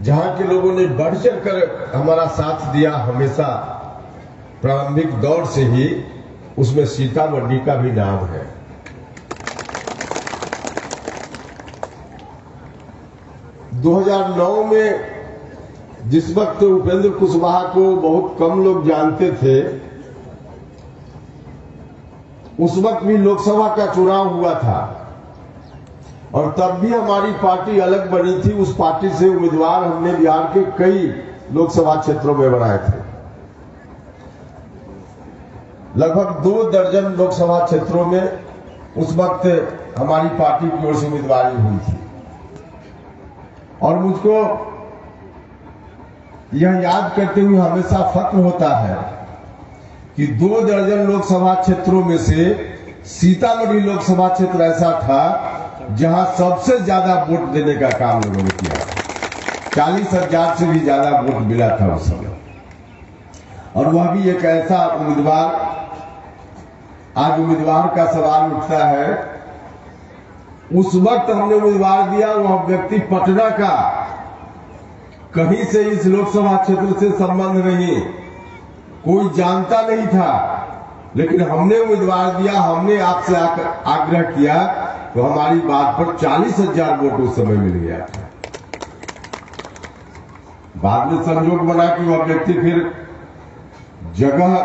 जहां के लोगों ने बढ़ चढ़ कर हमारा साथ दिया हमेशा, प्रारंभिक दौर से ही, उसमें सीतामढ़ी का भी नाम है। – 2009 में जिस वक्त उपेंद्र कुशवाहा को बहुत कम लोग जानते थे, उस वक्त भी लोकसभा का चुनाव हुआ था और तब भी हमारी पार्टी अलग बनी थी। उस पार्टी से उम्मीदवार हमने बिहार के कई लोकसभा क्षेत्रों में बनाए थे। लगभग 2 दर्जन लोकसभा क्षेत्रों में उस वक्त हमारी पार्टी की ओर से उम्मीदवारी हुई थी और मुझको यह याद करते हुए हमेशा फख्र होता है कि 2 दर्जन लोकसभा क्षेत्रों में से सीतामढ़ी लोकसभा क्षेत्र ऐसा था जहां सबसे ज्यादा वोट देने का काम लोगों ने किया। 40,000 से भी ज्यादा वोट मिला था उस समय, और वह भी एक ऐसा उम्मीदवार। आज उम्मीदवार का सवाल उठता है, उस वक्त हमने उम्मीदवार दिया, वह व्यक्ति पटना का, कहीं से इस लोकसभा क्षेत्र से संबंध नहीं, कोई जानता नहीं था, लेकिन हमने उम्मीदवार दिया। हमने आपसे आग्रह किया तो हमारी बात पर 40,000 वोट उस समय मिल गया था। बाद में संयोग बना कि वह व्यक्ति फिर जगह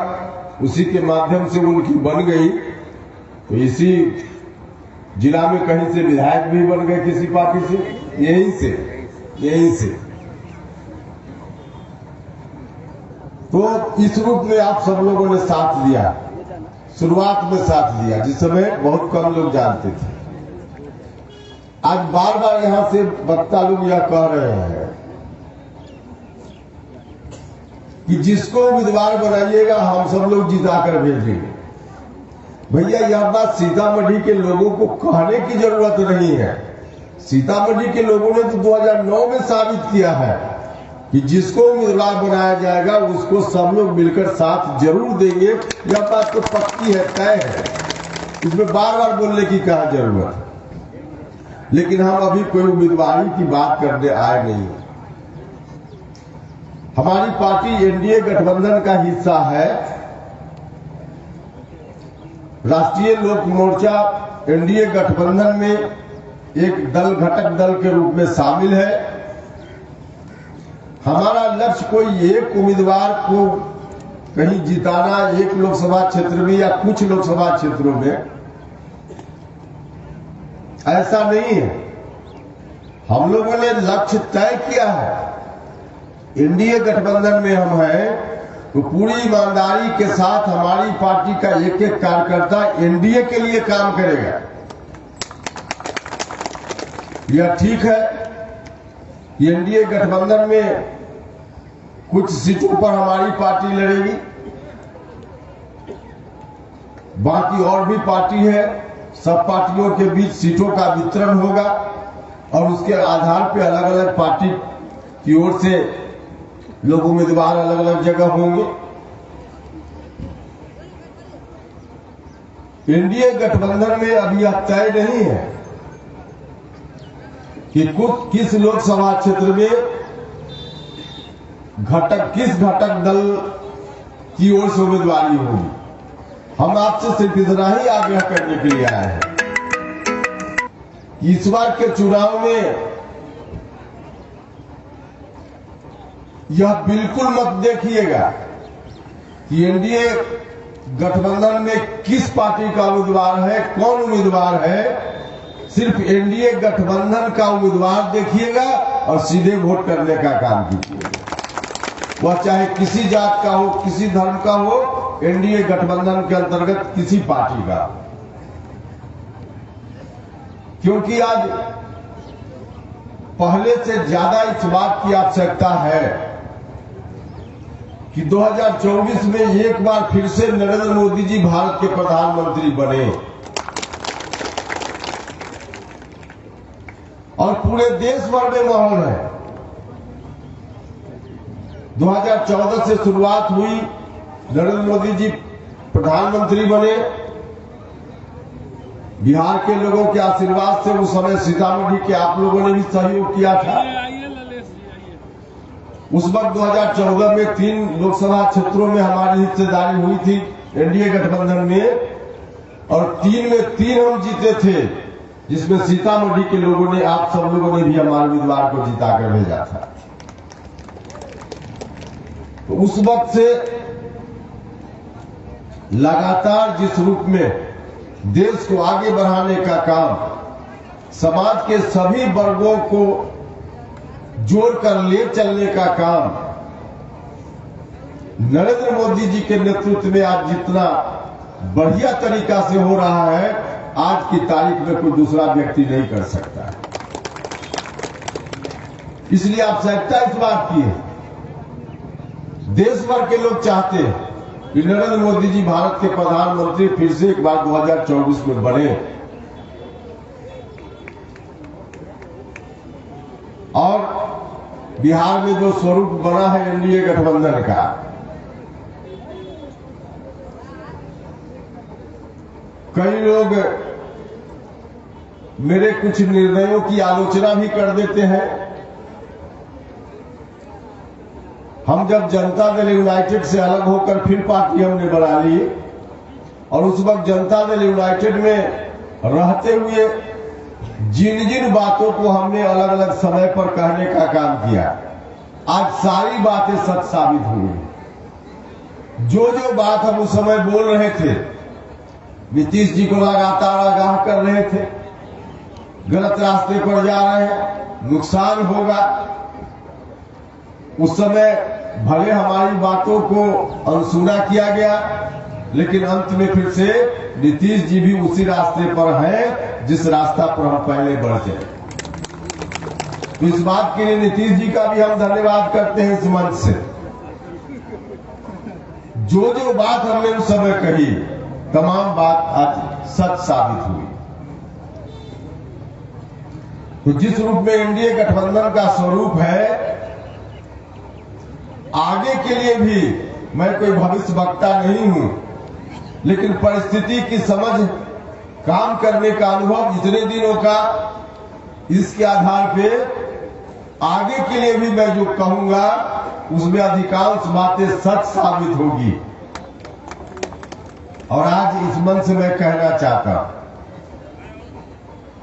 उसी के माध्यम से उनकी बन गई, तो इसी जिला में कहीं से विधायक भी बन गए किसी पार्टी से, यहीं से। तो इस रूप में आप सब लोगों ने साथ दिया, शुरुआत में साथ दिया, जिस समय बहुत कम लोग जानते थे। आज बार बार यहां से वक्ता लोग यह कह रहे हैं कि जिसको उम्मीदवार बनाइएगा हम सब लोग जिताकर भेजेंगे। भैया, यह बात सीतामढ़ी के लोगों को कहने की जरूरत नहीं है। सीतामढ़ी के लोगों ने तो 2009 में साबित किया है कि जिसको उम्मीदवार बनाया जाएगा उसको सब लोग मिलकर साथ जरूर देंगे। यह बात तो पक्की है, तय है, इसमें बार बार बोलने की क्या जरूरत है। लेकिन हम अभी कोई उम्मीदवारी की बात करने आए नहीं। हमारी पार्टी एनडीए गठबंधन का हिस्सा है। राष्ट्रीय लोक मोर्चा एनडीए गठबंधन में एक दल, घटक दल के रूप में शामिल है। हमारा लक्ष्य कोई एक उम्मीदवार को कहीं जिताना एक लोकसभा क्षेत्र में या कुछ लोकसभा क्षेत्रों में, ऐसा नहीं है। हम लोगों ने लक्ष्य तय किया है। एनडीए गठबंधन में हम हैं तो पूरी ईमानदारी के साथ हमारी पार्टी का एक एक कार्यकर्ता एनडीए के लिए काम करेगा। यह ठीक है कि एनडीए गठबंधन में कुछ सीटों पर हमारी पार्टी लड़ेगी, बाकी और भी पार्टी है। सब पार्टियों के बीच सीटों का वितरण होगा और उसके आधार पर अलग अलग पार्टी की ओर से लोग उम्मीदवार अलग अलग जगह होंगे। एनडीए गठबंधन में अभी यह तय नहीं है कि किस लोकसभा क्षेत्र में किस घटक दल की ओर से उम्मीदवारी होगी। हम आपसे सिर्फ इतना ही आग्रह करने के लिए आए हैं कि इस बार के चुनाव में यह बिल्कुल मत देखिएगा कि एनडीए गठबंधन में किस पार्टी का उम्मीदवार है, कौन उम्मीदवार है। सिर्फ एनडीए गठबंधन का उम्मीदवार देखिएगा और सीधे वोट करने का काम कीजिएगा। वह चाहे किसी जात का हो, किसी धर्म का हो, एनडीए गठबंधन के अंतर्गत किसी पार्टी का। क्योंकि आज पहले से ज्यादा इस बात की आवश्यकता है कि 2024 में एक बार फिर से नरेंद्र मोदी जी भारत के प्रधानमंत्री बने और पूरे देश भर में माहौल है। 2014 से शुरुआत हुई, नरेंद्र मोदी जी प्रधानमंत्री बने, बिहार के लोगों के आशीर्वाद से उस समय सीतामढ़ी के आप लोगों ने भी सहयोग किया था उस वक्त 2014 में 3 लोकसभा क्षेत्रों में हमारी हिस्सेदारी हुई थी एनडीए गठबंधन में, और 3 में 3 हम जीते थे, जिसमें सीतामढ़ी के लोगों ने, आप सब लोगों ने भी हमारे उम्मीदवार को जिताकर भेजा था। तो उस वक्त से लगातार जिस रूप में देश को आगे बढ़ाने का काम, समाज के सभी वर्गों को जोड़कर ले चलने का काम नरेंद्र मोदी जी के नेतृत्व में आज जितना बढ़िया तरीका से हो रहा है, आज की तारीख में कोई दूसरा व्यक्ति नहीं कर सकता है। इसलिए आवश्यकता इस बात की है, देश भर के लोग चाहते हैं कि नरेंद्र मोदी जी भारत के प्रधानमंत्री फिर से एक बार 2024 में बने, और बिहार में जो स्वरूप बना है एनडीए गठबंधन का, कई लोग मेरे कुछ निर्णयों की आलोचना भी कर देते हैं। हम जब जनता दल यूनाइटेड से अलग होकर फिर पार्टी हमने बना ली, और उस वक्त जनता दल यूनाइटेड में रहते हुए जिन जिन बातों को हमने अलग अलग समय पर कहने का काम किया, आज सारी बातें सच साबित हुई। जो जो बात हम उस समय बोल रहे थे, नीतीश जी को लगातार आगाह कर रहे थे, गलत रास्ते पर जा रहे हैं, नुकसान होगा, उस समय भले हमारी बातों को अनसुना किया गया, लेकिन अंत में फिर से नीतीश जी भी उसी रास्ते पर हैं जिस रास्ता पर हम पहले बढ़ते हैं। तो इस बात के लिए नीतीश जी का भी हम धन्यवाद करते हैं इस मंच से। जो जो बात हमने उस समय कही, तमाम बात आज सच साबित हुई। तो जिस रूप में एनडीए गठबंधन का स्वरूप है, आगे के लिए भी मैं कोई भविष्य वक्ता नहीं हूं, लेकिन परिस्थिति की समझ, काम करने का अनुभव इतने दिनों का, इसके आधार पे आगे के लिए भी मैं जो कहूंगा उसमें अधिकांश बातें सच साबित होगी। और आज इस मंच से मैं कहना चाहता हूं,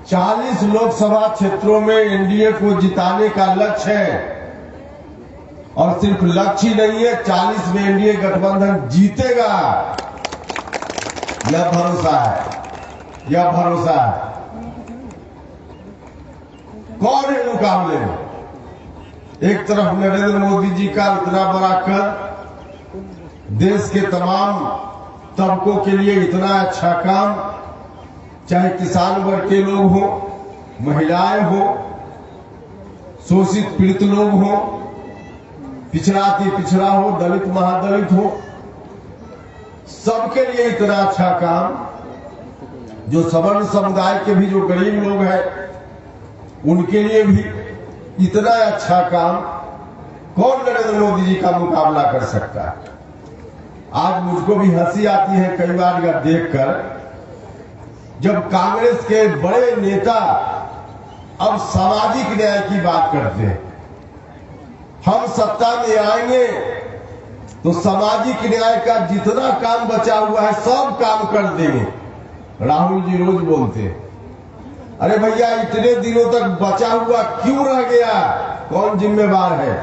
40 लोकसभा क्षेत्रों में एनडीए को जिताने का लक्ष्य है, और सिर्फ लक्ष्य ही नहीं है, 40 में एनडीए गठबंधन जीतेगा, यह भरोसा है, यह भरोसा है। कौन है मुकाबले में? एक तरफ नरेंद्र मोदी जी का इतना बड़ा कर, देश के तमाम तबकों के लिए इतना अच्छा काम, चाहे किसान वर्ग के लोग हो, महिलाएं हो, शोषित पीड़ित लोग हो, पिछड़ा अति पिछड़ा हो, दलित महादलित हो, सबके लिए इतना अच्छा काम, जो सवर्ण समुदाय के भी जो गरीब लोग हैं उनके लिए भी इतना अच्छा काम, कौन नरेंद्र मोदी जी का मुकाबला कर सकता है? आज मुझको भी हंसी आती है कई बार यह देखकर, जब कांग्रेस के बड़े नेता अब सामाजिक न्याय की बात करते हैं। हम सत्ता में आएंगे तो सामाजिक न्याय का जितना काम बचा हुआ है सब काम कर देंगे। राहुल जी रोज बोलते हैं, अरे भैया इतने दिनों तक बचा हुआ क्यों रह गया, कौन जिम्मेवार है?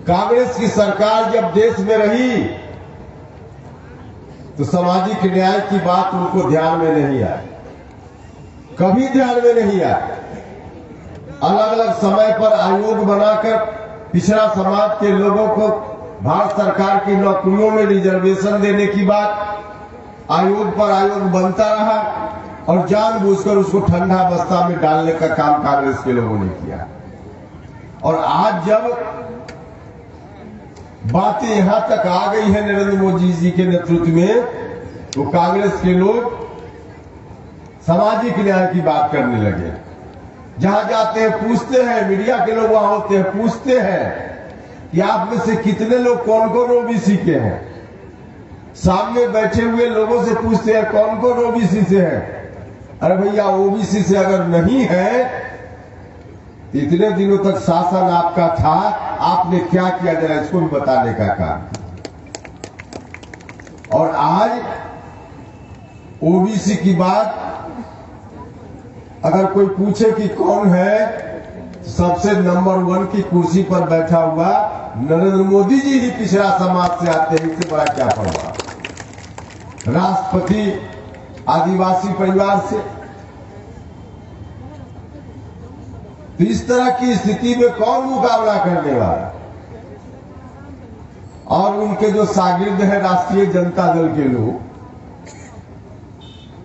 कांग्रेस की सरकार जब देश में रही तो सामाजिक न्याय की बात उनको ध्यान में नहीं आई, कभी ध्यान में नहीं आई। अलग अलग समय पर आयोग बनाकर पिछड़ा समाज के लोगों को भारत सरकार की नौकरियों में रिजर्वेशन देने की बात, आयोग पर आयोग बनता रहा, और जानबूझकर उसको ठंडा बस्ता में डालने का काम कांग्रेस के लोगों ने किया। और आज जब बातें यहां तक आ गई है नरेंद्र मोदी जी के नेतृत्व में, तो कांग्रेस के लोग सामाजिक न्याय की बात करने लगे। जहां जाते हैं पूछते हैं, मीडिया के लोग वहां होते हैं, पूछते हैं कि आप में से कितने लोग कौन कौन ओबीसी के हैं। सामने बैठे हुए लोगों से पूछते हैं कौन कौन ओबीसी से है। अरे भैया ओबीसी से अगर नहीं है, इतने दिनों तक शासन आपका था, आपने क्या किया, जरा इसको भी बताने का काम। और आज ओबीसी की बात अगर कोई पूछे कि कौन है, सबसे नंबर 1 की कुर्सी पर बैठा हुआ नरेंद्र मोदी जी ही पिछड़ा समाज से आते हैं, इससे बड़ा क्या परवाह। राष्ट्रपति आदिवासी परिवार से। तो इस तरह की स्थिति में कौन मुकाबला करने वाला। और उनके जो शागिर्द हैं राष्ट्रीय जनता दल के लोग,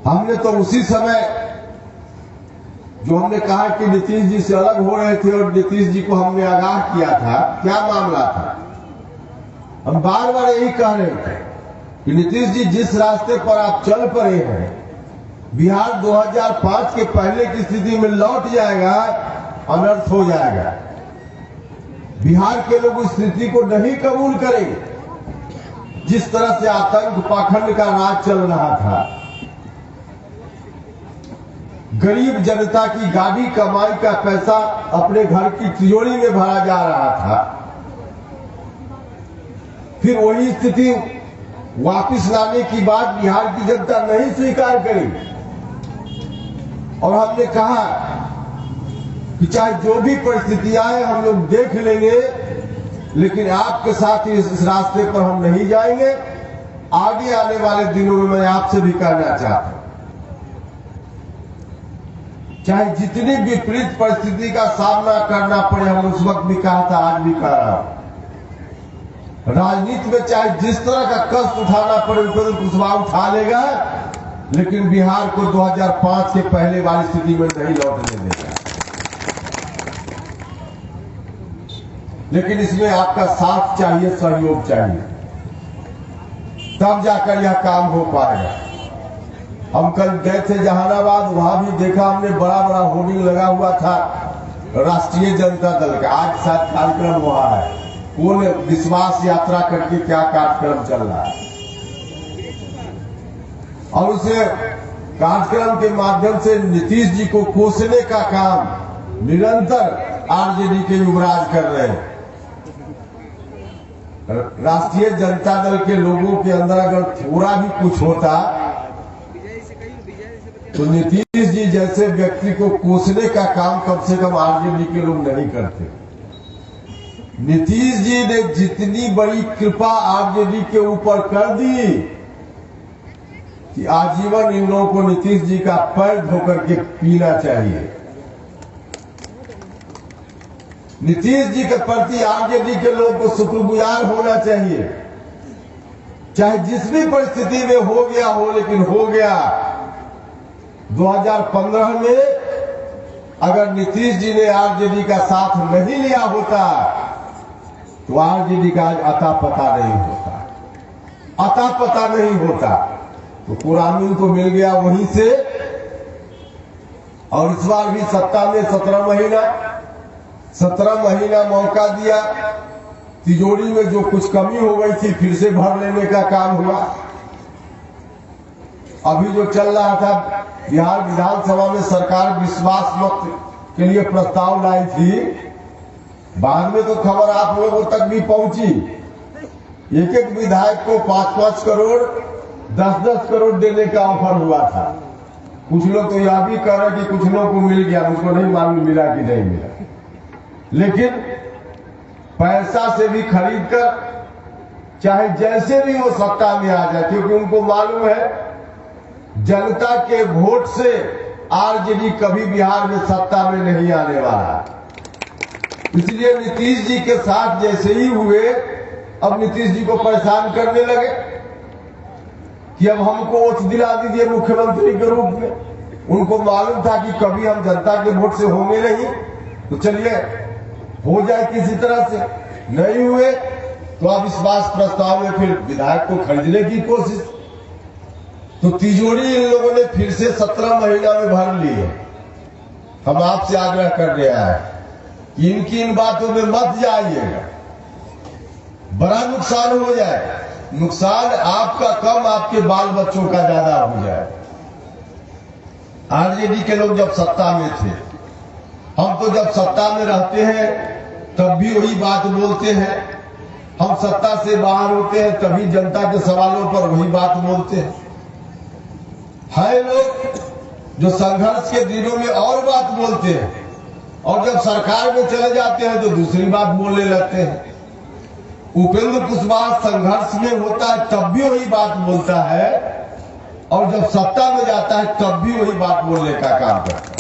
हमने तो उसी समय जो हमने कहा कि नीतीश जी से अलग हो रहे थे और नीतीश जी को हमने आगाह किया था, क्या मामला था, हम बार बार यही कह रहे थे कि नीतीश जी जिस रास्ते पर आप चल पड़े हैं, बिहार 2005 के पहले की स्थिति में लौट जाएगा, अनर्थ हो जाएगा। बिहार के लोग उस स्थिति को नहीं कबूल करेंगे जिस तरह से आतंक पाखंड का राज चल रहा था। गरीब जनता की गाड़ी कमाई का पैसा अपने घर की तिजोरी में भरा जा रहा था। फिर वही स्थिति वापस लाने की बात बिहार की जनता नहीं स्वीकार करेगी। और हमने कहा कि चाहे जो भी परिस्थिति आए हम लोग देख लेंगे, लेकिन आपके साथ इस रास्ते पर हम नहीं जाएंगे। आगे आने वाले दिनों में मैं आपसे भी कहना चाहता हूं, चाहे जितनी विपरीत परिस्थिति का सामना करना पड़े, हम उस वक्त भी कहा था, आज भी कह रहा हूं, राजनीति में चाहे जिस तरह का कष्ट उठाना पड़े कुशवाहा उठा लेगा, लेकिन बिहार को 2005 के पहले वाली स्थिति में नहीं लौटने देगा। लेकिन इसमें आपका साथ चाहिए, सहयोग चाहिए, तब जाकर यह काम हो पाएगा। हम कल गए थे जहानाबाद, वहां भी देखा हमने, बड़ा बड़ा होर्डिंग लगा हुआ था राष्ट्रीय जनता दल का। आज शायद कार्यक्रम वहां है, कौन विश्वास यात्रा करके क्या कार्यक्रम चल रहा है, और उसे कार्यक्रम के माध्यम से नीतीश जी को कोसने का काम निरंतर आरजेडी के युवराज कर रहे हैं। राष्ट्रीय जनता दल के लोगों के अंदर अगर थोड़ा भी कुछ होता तो नीतीश जी जैसे व्यक्ति को कोसने का काम कम से कम आरजेडी के लोग नहीं करते। नीतीश जी ने जितनी बड़ी कृपा आरजेडी के ऊपर कर दी कि आजीवन इन लोगों को नीतीश जी का पैर धोकर के पीना चाहिए। नीतीश जी के प्रति आरजेडी के लोगों को शुक्रगुजार होना चाहिए। चाहे जिस भी परिस्थिति में हो गया हो, लेकिन हो गया। 2015 में अगर नीतीश जी ने आरजेडी का साथ नहीं लिया होता तो आरजेडी का आज अता पता नहीं होता, अता पता नहीं होता। तो कुरामीन को मिल गया वहीं से, और इस बार भी सत्ता में 17 महीना मौका दिया। तिजोरी में जो कुछ कमी हो गई थी फिर से भर लेने का काम हुआ। अभी जो चल रहा था, बिहार विधानसभा में सरकार विश्वास मत के लिए प्रस्ताव लाई थी, बाद में तो खबर आप लोगों तक भी पहुंची। एक एक विधायक को 5-5 करोड़ 10-10 करोड़ देने का ऑफर हुआ था। कुछ लोग तो यह भी कह रहे कि कुछ लोगों को मिल गया, मुझको नहीं मालूम मिला कि नहीं मिला। लेकिन पैसा से भी खरीद कर चाहे जैसे भी वो सत्ता में आ जाए, क्योंकि उनको मालूम है जनता के वोट से आरजेडी कभी बिहार में सत्ता में नहीं आने वाला। इसलिए नीतीश जी के साथ जैसे ही हुए, अब नीतीश जी को परेशान करने लगे कि अब हमको वोट दिला दीजिए मुख्यमंत्री के रूप में। उनको मालूम था कि कभी हम जनता के वोट से होंगे नहीं, तो चलिए हो जाए किसी तरह से। नहीं हुए तो अब विश्वास प्रस्ताव में फिर विधायक को खरीदने की कोशिश। तो तिजोरी इन लोगों ने फिर से 17 महीना में भर ली है। हम आपसे आग्रह कर रहे हैं कि इनकी इन बातों में मत जाइएगा, बड़ा नुकसान हो जाए। नुकसान आपका कम, आपके बाल बच्चों का ज्यादा हो जाए। आरजेडी के लोग जब सत्ता में थे, हम तो जब सत्ता में रहते हैं तब भी वही बात बोलते हैं। हम सत्ता से बाहर होते हैं तभी जनता के सवालों पर वही बात बोलते हैं। है लोग जो संघर्ष के दिनों में और बात बोलते हैं और जब सरकार में चले जाते हैं तो दूसरी बात बोलने लगते हैं। उपेंद्र कुशवाहा संघर्ष में होता है तब भी वही बात बोलता है और जब सत्ता में जाता है तब भी वही बात बोलने का काम करता है।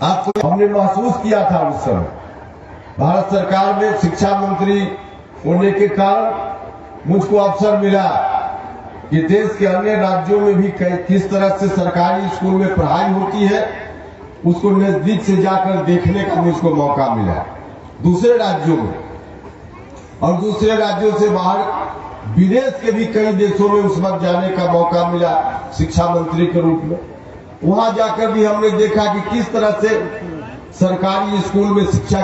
आपको हमने महसूस किया था उस समय भारत सरकार में शिक्षा मंत्री होने के कारण मुझको अवसर मिला कि देश के अन्य राज्यों में भी किस तरह से सरकारी स्कूल में पढ़ाई होती है उसको नजदीक से जाकर देखने का मुझको मौका मिला दूसरे राज्यों में, और दूसरे राज्यों से बाहर विदेश के भी कई देशों में उस वक्त जाने का मौका मिला शिक्षा मंत्री के रूप में। वहां जाकर भी हमने देखा कि किस तरह से सरकारी स्कूल में शिक्षा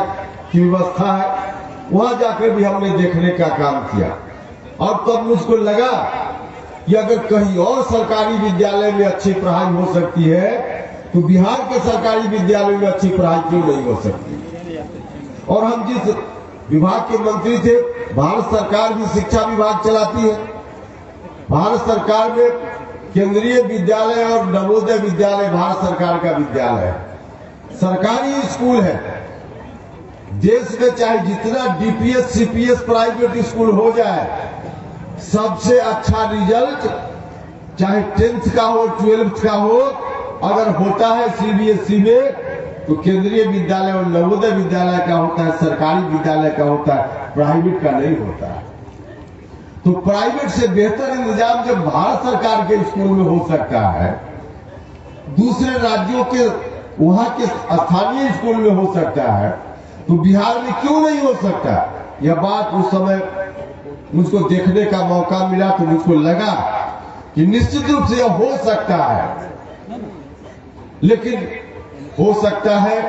की व्यवस्था है, वहां जाकर भी हमने देखने का काम किया। और तब मुझको लगा कि अगर कहीं और सरकारी विद्यालय में अच्छी पढ़ाई हो सकती है तो बिहार के सरकारी विद्यालय में अच्छी पढ़ाई क्यों नहीं हो सकती। और हम जिस विभाग के मंत्री थे, भारत सरकार भी शिक्षा विभाग चलाती है। भारत सरकार में केंद्रीय विद्यालय और नवोदय विद्यालय भारत सरकार का विद्यालय है, सरकारी स्कूल है। देश में चाहे जितना डीपीएस सीपीएस प्राइवेट स्कूल हो जाए, सबसे अच्छा रिजल्ट चाहे 10th का हो 12th का हो अगर होता है सीबीएसई में तो केंद्रीय विद्यालय और नवोदय विद्यालय का होता है, सरकारी विद्यालय का होता है, प्राइवेट का नहीं होता है। तो प्राइवेट से बेहतर इंतजाम जब भारत सरकार के स्कूल में हो सकता है, दूसरे राज्यों के वहां के स्थानीय स्कूल में हो सकता है, तो बिहार में क्यों नहीं हो सकता। यह बात उस समय मुझको देखने का मौका मिला तो मुझको लगा कि निश्चित रूप से यह हो सकता है, लेकिन हो सकता है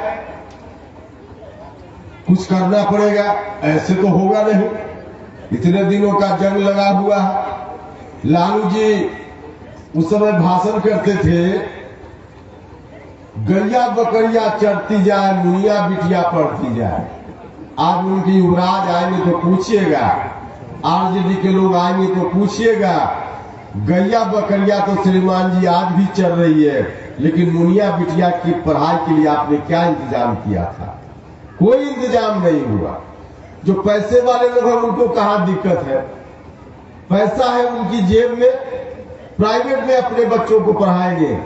कुछ करना पड़ेगा, ऐसे तो होगा नहीं। इतने दिनों का जंग लगा हुआ है। लालू जी उस समय भाषण करते थे, गैया बकरिया चढ़ती जाए मुनिया बिटिया पढ़ती जाए। आज उनकी युवराज आएंगे तो पूछिएगा, आरजेडी के लोग आएंगे तो पूछिएगा, गैया बकरिया तो श्रीमान जी आज भी चल रही है, लेकिन मुनिया बिटिया की पढ़ाई के लिए आपने क्या इंतजाम किया था। कोई इंतजाम नहीं हुआ। जो पैसे वाले लोग हैं उनको कहां दिक्कत है, पैसा है उनकी जेब में, प्राइवेट में अपने बच्चों को पढ़ाएंगे,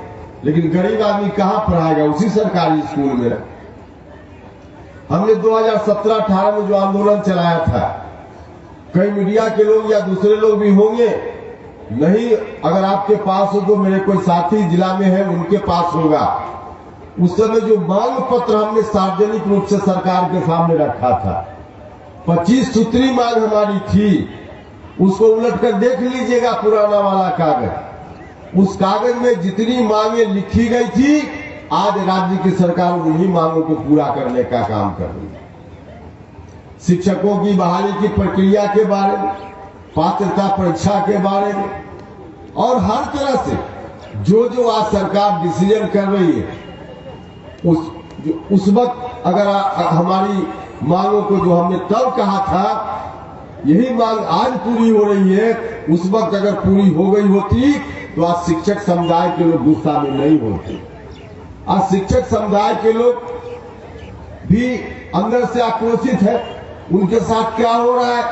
लेकिन गरीब आदमी कहां पढ़ाएगा, उसी सरकारी स्कूल में। हमने 2017-18 में जो आंदोलन चलाया था, कई मीडिया के लोग या दूसरे लोग भी होंगे, नहीं अगर आपके पास हो तो मेरे कोई साथी जिला में है उनके पास होगा। उस समय जो मांग पत्र हमने सार्वजनिक रूप से सरकार के सामने रखा था, 25 सूत्री मांग हमारी थी, उसको उलट कर देख लीजिएगा पुराना वाला कागज। उस कागज में जितनी मांगे लिखी गई थी, आज राज्य की सरकार उन्हीं मांगों को पूरा करने का काम कर रही है। शिक्षकों की बहाली की प्रक्रिया के बारे में, पात्रता परीक्षा के बारे में, और हर तरह से जो आज सरकार डिसीजन कर रही है, उस वक्त अगर हमारी मांगों को जो हमने तब कहा था, यही मांग आज पूरी हो रही है, उस वक्त अगर पूरी हो गई होती तो आज शिक्षक समुदाय के लोग गुस्सा में नहीं होते। आज शिक्षक समुदाय के लोग भी अंदर से आक्रोशित है। उनके साथ क्या हो रहा है,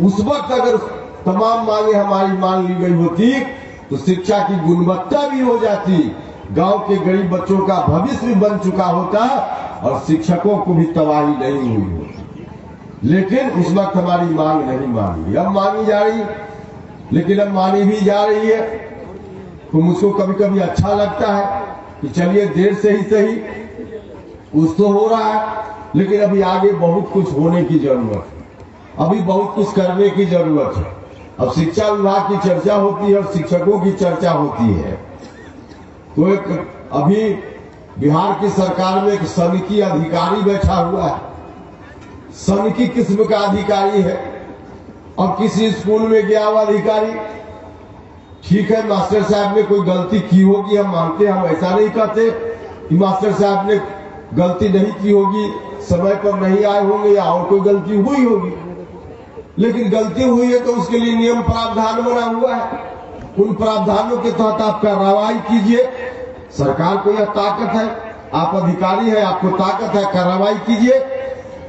उस वक्त अगर तमाम मांगे हमारी मान ली गई होती तो शिक्षा की गुणवत्ता भी हो जाती, गांव के गरीब बच्चों का भविष्य भी बन चुका होता और शिक्षकों को भी तबाही नहीं हुई होती। लेकिन उस वक्त हमारी मांग नहीं मानी, अब मांगी जा रही, लेकिन अब मानी भी जा रही है। तो मुझको कभी कभी अच्छा लगता है कि चलिए देर से ही सही कुछ तो हो रहा है, लेकिन अभी आगे बहुत कुछ होने की जरूरत है, अभी बहुत कुछ करने की जरूरत है। अब शिक्षा विभाग की चर्चा होती है और शिक्षकों की चर्चा होती है, तो एक अभी बिहार की सरकार में एक सनकी अधिकारी बैठा हुआ है। सनकी किस्म का अधिकारी है और किसी स्कूल में गया हुआ अधिकारी, ठीक है मास्टर साहब ने कोई गलती की होगी, हम मानते हैं, हम ऐसा नहीं कहते कि मास्टर साहब ने गलती नहीं की होगी, समय पर नहीं आए होंगे या और कोई गलती हुई होगी, लेकिन गलती हुई है तो उसके लिए नियम प्रावधान बना हुआ है। उन प्रावधानों के तहत आप कार्रवाई कीजिए। सरकार को यह ताकत है, आप अधिकारी हैं, आपको ताकत है, कार्रवाई कीजिए।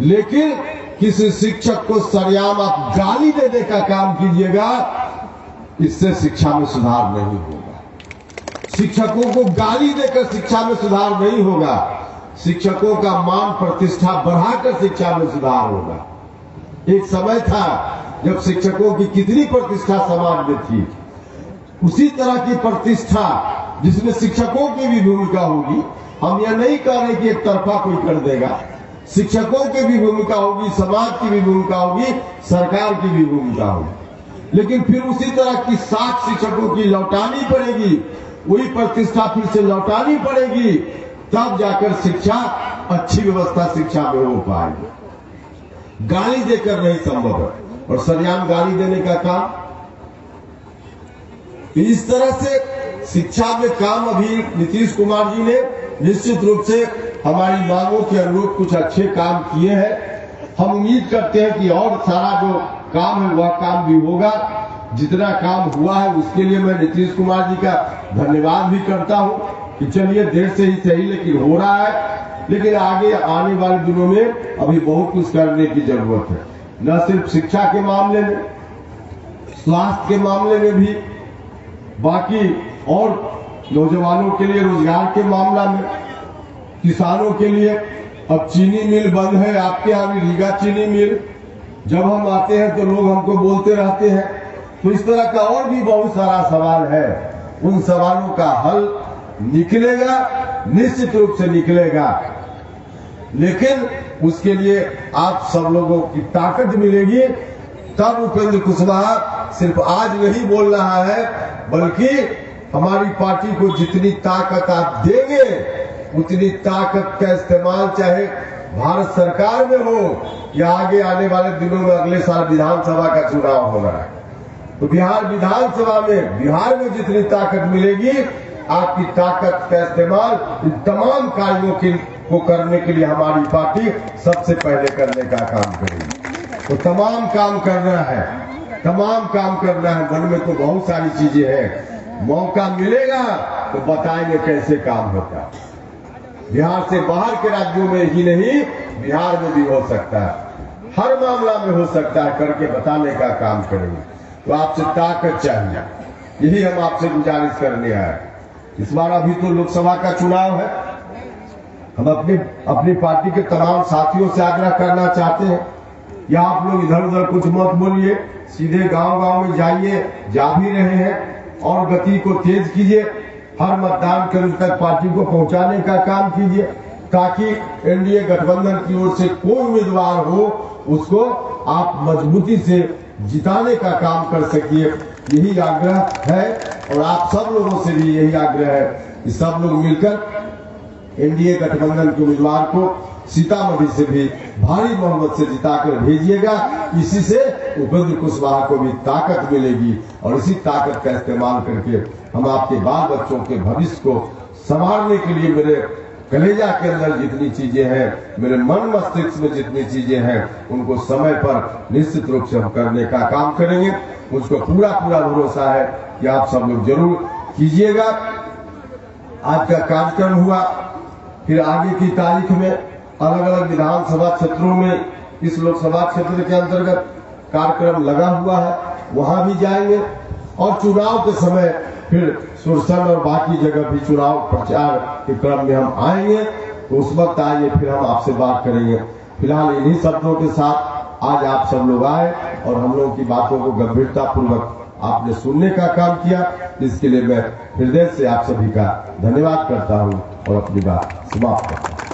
लेकिन किसी शिक्षक को सरेआम आप गाली देने का काम कीजिएगा, इससे शिक्षा में सुधार नहीं होगा। शिक्षकों को गाली देकर शिक्षा में सुधार नहीं होगा। शिक्षकों का मान प्रतिष्ठा बढ़ाकर शिक्षा में सुधार होगा। एक समय था जब शिक्षकों की कितनी प्रतिष्ठा समाज में थी, उसी तरह की प्रतिष्ठा जिसमें शिक्षकों की भी भूमिका होगी। हम यह नहीं कह रहे कि एक तरफा कोई कर देगा, शिक्षकों की भी भूमिका होगी, समाज की भी भूमिका होगी, सरकार की भी भूमिका होगी। लेकिन फिर उसी तरह की साख शिक्षकों की लौटानी पड़ेगी, वही प्रतिष्ठा फिर से लौटानी पड़ेगी, तब जाकर शिक्षा, अच्छी व्यवस्था शिक्षा में हो पाएगी। गाली देकर नहीं संभव है, और सरेआम गाली देने का काम, इस तरह से शिक्षा में काम अभी नीतीश कुमार जी ने निश्चित रूप से हमारी मांगों के अनुरूप कुछ अच्छे काम किए हैं। हम उम्मीद करते हैं कि और सारा जो काम है वह काम भी होगा। जितना काम हुआ है उसके लिए मैं नीतीश कुमार जी का धन्यवाद भी करता हूं कि चलिए देर से ही सही लेकिन हो रहा है। लेकिन आगे आने वाले दिनों में अभी बहुत कुछ करने की जरूरत है, न सिर्फ शिक्षा के मामले में, स्वास्थ्य के मामले में भी, बाकी और नौजवानों के लिए रोजगार के मामला में, किसानों के लिए। अब चीनी मिल बंद है, आपके यहाँ भी रीगा चीनी मिल, जब हम आते हैं तो लोग हमको बोलते रहते हैं। तो इस तरह का और भी बहुत सारा सवाल है, उन सवालों का हल निकलेगा, निश्चित रूप से निकलेगा। लेकिन उसके लिए आप सब लोगों की ताकत मिलेगी, तब उपेंद्र कुशवाहा सिर्फ आज नहीं बोल रहा है, बल्कि हमारी पार्टी को जितनी ताकत आप देंगे उतनी ताकत का इस्तेमाल चाहे भारत सरकार में हो या आगे आने वाले दिनों में, अगले साल विधानसभा का चुनाव होना है, तो बिहार विधानसभा में, बिहार में जितनी ताकत मिलेगी, आपकी ताकत का इस्तेमाल इन तमाम कार्यों को करने के लिए हमारी पार्टी सबसे पहले करने का काम करेगी। तो तमाम काम करना है, तमाम काम करना है। मन में तो बहुत सारी चीजें हैं, मौका मिलेगा तो बताएंगे कैसे काम होता है। बिहार से बाहर के राज्यों में ही नहीं, बिहार में भी हो सकता है, हर मामला में हो सकता है, करके बताने का काम करेंगे। तो आपसे ताकत चाहिए, यही हम आपसे गुजारिश करने आए। इस बार अभी तो लोकसभा का चुनाव है, हम अपनी पार्टी के तमाम साथियों से आग्रह करना चाहते हैं, या आप लोग इधर उधर कुछ मत बोलिए, सीधे गांव-गांव में जाइए, जा भी रहे हैं, और गति को तेज कीजिए, हर मतदान केंद्र तक पार्टी को पहुंचाने का काम कीजिए, ताकि एनडीए गठबंधन की ओर से कोई उम्मीदवार हो उसको आप मजबूती से जिताने का काम कर सकिए। यही आग्रह है, और आप सब लोगों से भी यही आग्रह है कि सब लोग मिलकर एनडीए गठबंधन के उम्मीदवार को सीतामढ़ी से भी भारी बहुमत से जिताकर भेजिएगा। इसी से उपेंद्र कुशवाहा को भी ताकत मिलेगी, और इसी ताकत का इस्तेमाल करके हम आपके बाल बच्चों के भविष्य को संवारने के लिए, मेरे कलेजा के अंदर जितनी चीजें हैं, मेरे मन मस्तिष्क में जितनी चीजें हैं, उनको समय पर निश्चित रूप से हम करने का काम करेंगे। मुझको पूरा पूरा भरोसा है कि आप सब लोग जरूर कीजिएगा। आज का कार्यक्रम हुआ, फिर आगे की तारीख में अलग अलग विधानसभा क्षेत्रों में, इस लोकसभा क्षेत्र के अंतर्गत कार्यक्रम लगा हुआ है, वहां भी जाएंगे, और चुनाव के समय फिर सुरसन और बाकी जगह भी चुनाव प्रचार के क्रम में हम आएंगे। तो उस वक्त आइए, फिर हम आपसे बात करेंगे। फिलहाल इन्हीं शब्दों के साथ आज आप सब लोग आए और हम लोगों की बातों को गंभीरता पूर्वक आपने सुनने का काम किया, इसके लिए मैं हृदय से आप सभी का धन्यवाद करता हूं और अपनी बात समाप्त करता हूं।